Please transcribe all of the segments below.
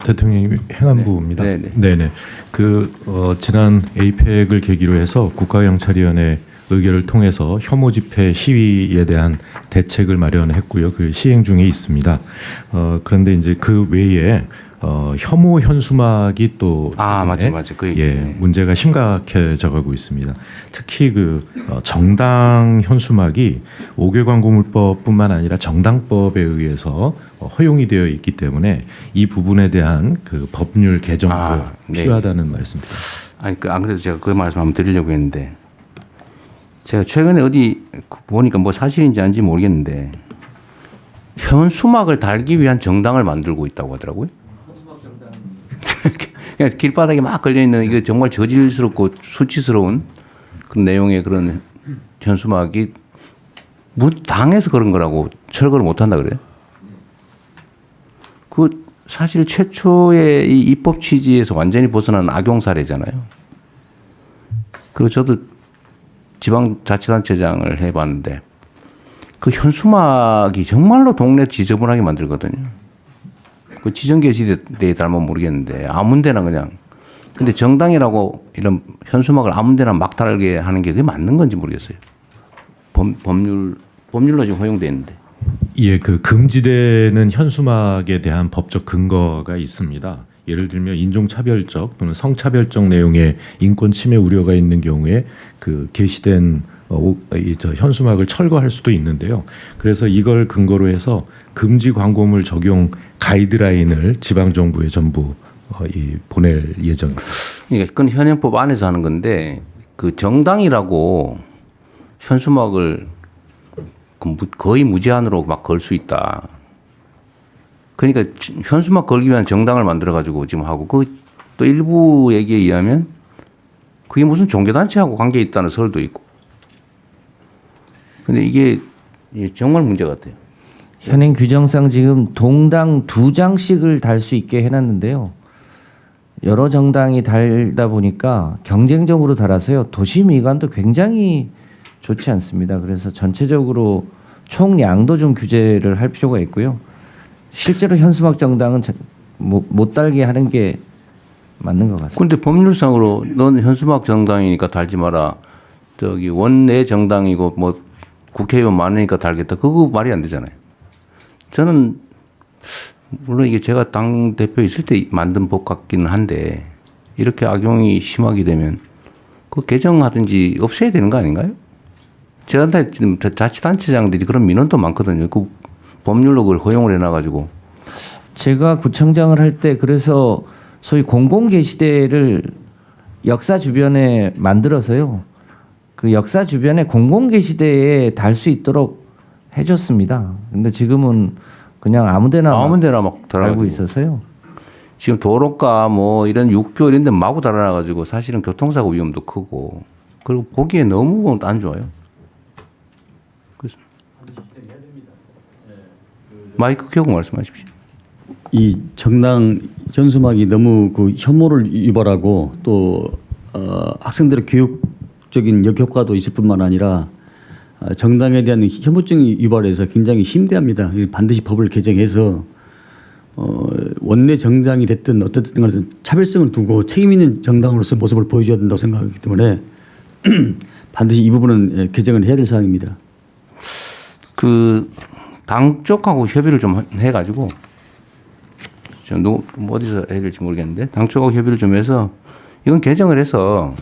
대통령님 행안부입니다. 네, 네. 네네. 지난 에이펙을 계기로 해서 국가경찰위원회 의결을 통해서 혐오 집회 시위에 대한 대책을 마련했고요. 그 시행 중에 있습니다. 그런데 이제 그 외에 혐오 현수막이 또 맞아. 문제가 심각해져 가고 있습니다. 특히 정당 현수막이 5개 광고물법뿐만 아니라 정당법에 의해서 허용이 되어 있기 때문에 이 부분에 대한 그 법률 개정도 필요하다는 말씀입니다. 아니 안 그래도 제가 그 말씀 한번 드리려고 했는데 제가 최근에 어디 보니까 뭐 사실인지 아닌지 모르겠는데 현수막을 달기 위한 정당을 만들고 있다고 하더라고요. 그냥 길바닥에 막 걸려 있는 이게 정말 저질스럽고 수치스러운 그런 내용의 그런 현수막이 당에서 그런 거라고 철거를 못 한다 그래요. 그 사실 최초의 이 입법 취지에서 완전히 벗어난 악용 사례잖아요. 그리고 저도 지방자치단체장을 해봤는데 그 현수막이 정말로 동네 지저분하게 만들거든요. 그 지정게시대에 닮으면 모르겠는데 아무데나 그냥. 근데 정당이라고 이런 현수막을 아무데나 막 달게 하는 게 그게 맞는 건지 모르겠어요. 법률로 지금 허용돼 있는데. 예, 금지되는 현수막에 대한 법적 근거가 있습니다. 예를 들면 인종차별적 또는 성차별적 내용의 인권 침해 우려가 있는 경우에 게시된 현수막을 철거할 수도 있는데요. 그래서 이걸 근거로 해서 금지 광고물 적용 가이드라인을 지방 정부에 전부 보낼 예정입니다. 그러니까 그건 현행법 안에서 하는 건데 그 정당이라고 현수막을 거의 무제한으로 막 걸 수 있다. 그러니까 현수막 걸기 위한 정당을 만들어 가지고 지금 하고 또 일부 얘기에 의하면 그게 무슨 종교단체하고 관계 있다는 설도 있고. 근데 이게 정말 문제 같아요. 현행 규정상 지금 동당 2장씩을 달 수 있게 해놨는데요. 여러 정당이 달다 보니까 경쟁적으로 달아서요. 도시 미관도 굉장히 좋지 않습니다. 그래서 전체적으로 총량도 좀 규제를 할 필요가 있고요. 실제로 현수막 정당은 못 달게 하는 게 맞는 것 같습니다. 그런데 법률상으로 넌 현수막 정당이니까 달지 마라. 원내 정당이고 뭐 국회의원 많으니까 달겠다. 그거 말이 안 되잖아요. 저는 물론 이게 제가 당 대표 있을 때 만든 법 같기는 한데 이렇게 악용이 심하게 되면 그 개정하든지 없애야 되는 거 아닌가요? 저한테 지금 자치단체장들이 그런 민원도 많거든요. 그 법률로 그걸 허용을 해놔가지고. 제가 구청장을 할 때 그래서 소위 공공게시대를 역사 주변에 만들어서요. 그 역사 주변에 공공게시대에 달 수 있도록 해줬습니다. 근데 지금은 그냥 아무데나 막 달고 있어서요. 지금 도로가 뭐 이런 육교 이런 데 마구 달아놔가지고 사실은 교통사고 위험도 크고 그리고 보기에 너무 안 좋아요. 그래서 마이크 켜고 말씀하십시오. 이 정당 현수막이 너무 혐오를 유발하고 또 학생들의 교육적인 역효과도 있을 뿐만 아니라 정당에 대한 혐오증이 유발해서 굉장히 심대합니다. 반드시 법을 개정해서 원내 정당이 됐든 어떻든 간에 차별성을 두고 책임 있는 정당으로서 모습을 보여줘야 된다고 생각하기 때문에 반드시 이 부분은 개정을 해야 될 사항입니다. 당 쪽하고 협의를 좀 해가지고 어디서 해야 될지 모르겠는데 당 쪽하고 협의를 좀 해서 이건 개정을 해서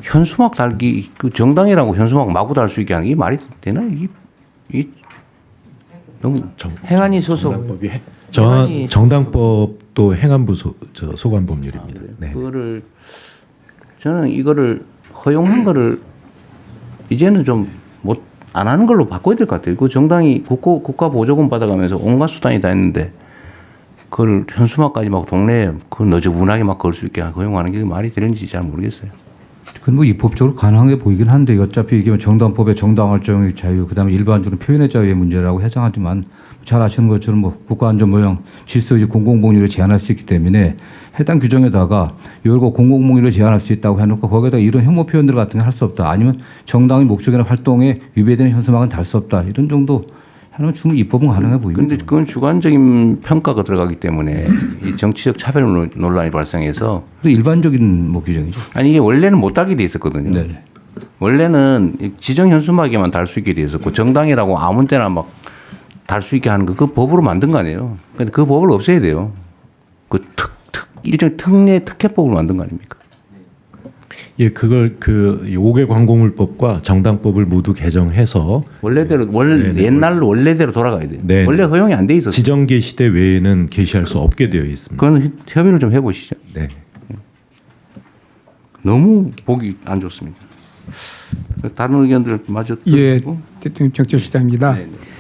현수막 달기 정당이라고 현수막 마구 달 수 있게 하는 게 말이 되나 이게 너무 행안위 소속 정당법도 행안부 소관 법률입니다. 네. 저는 이거를 허용한 거를 이제는 좀 안 하는 걸로 바꿔야 될 것 같아요. 그 정당이 국가 보조금 받아가면서 온갖 수단이 다 했는데 그걸 현수막까지 막 동네에 너저분하게 막 걸 수 있게 허용하는 게 말이 되는지 잘 모르겠어요. 뭐 입법적으로 가능한 게 보이긴 한데 어차피 이게 정당법에 정당 활동의 자유, 그다음에 일반적으로 표현의 자유의 문제라고 해당하지만 잘 아시는 것처럼 국가안전보장 질서유지 공공복리를 제한할 수 있기 때문에 해당 규정에다가 이걸 공공복리를 제한할 수 있다고 해놓고 거기에다 이런 혐오 표현들 같은 거 할 수 없다. 아니면 정당의 목적이나 활동에 위배되는 현수막은 달 수 없다. 이런 정도 하면 충분히 입법은 가능해 보입니다. 근데 그건 주관적인 평가가 들어가기 때문에 이 정치적 차별 논란이 발생해서 또 일반적인 뭐 규정이죠. 아니 이게 원래는 못 달게 돼 있었거든요. 네. 원래는 이 지정 현수막에만 달 수 있게 돼 있었고 정당이라고 아무 때나 막 달 수 있게 하는 거 그 법으로 만든 거 아니에요. 근데 그 법을 없애야 돼요. 그 일종 특례 특혜법을 만든 거 아닙니까? 예, 그걸 그 5개 광고물법과 정당법을 모두 개정해서 원래대로 네네. 옛날로 원래대로 돌아가야 돼요. 네. 원래 허용이 안 돼 있었어요. 지정 게시대 외에는 게시할 수 없게 되어 있습니다. 그건 협의를 좀 해보시죠. 네. 너무 보기 안 좋습니다. 다른 의견들 마저 예, 듣고. 대통령 정철시장입니다. 네, 네.